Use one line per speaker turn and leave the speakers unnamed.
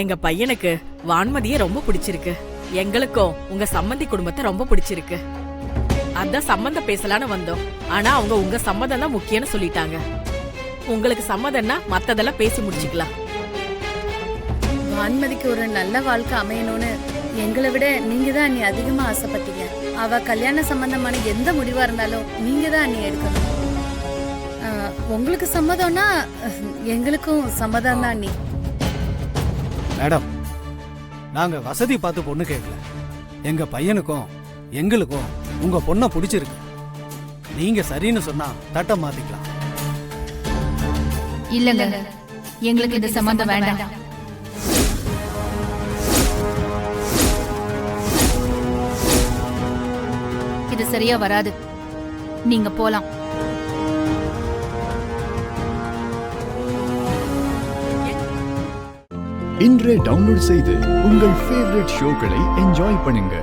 எங்க பையனுக்கு வான்மதியே ரொம்ப பிடிச்சிருக்கு. எங்களுக்கும் உங்க சம்மந்தி குடும்பத்தை ரொம்ப பிடிச்சிருக்கு. அதான் சம்மந்தம் பேசலான்னு வந்தோம். ஆனா அவங்க உங்க சம்மதம் தான் முக்கியம்னு சொல்லிட்டாங்க. உங்களுக்கு சம்மதம்னா மத்ததெல்லாம் பேசி முடிச்சுக்கலாம்.
வான்மதிக்கு ஒரு நல்ல வாழ்க்கை அமையணும்னு எங்களை விட நீங்க தான் அண்ணி அதிகமா ஆசைப்பட்டீங்க. அவ கல்யாண சம்பந்தமான எந்த முடிவா இருந்தாலும் நீங்க தான் அண்ணி எடுக்கணும். உங்களுக்கு சம்மதம்னா எங்களுக்கும் சம்மதம் தான் அண்ணி.
மேடம், நாங்க வசதி பார்த்து பொண்ணு கேட்கல. எங்க பையனுக்கும் எங்களுக்கும் உங்க பொண்ணை பிடிச்சிருக்கு. நீங்க சரின்னு சொன்னா தட்ட மாத்திக்கலாம்.
இல்லங்க, எங்களுக்கு இந்த சம்பந்தம் வேண்டாம். இது சரியா வராது. நீங்க போலாம்.
இன்றே டவுன்லோட் செய்து உங்கள் ஃபேவரட் ஷோக்களை என்ஜாய் பண்ணுங்க.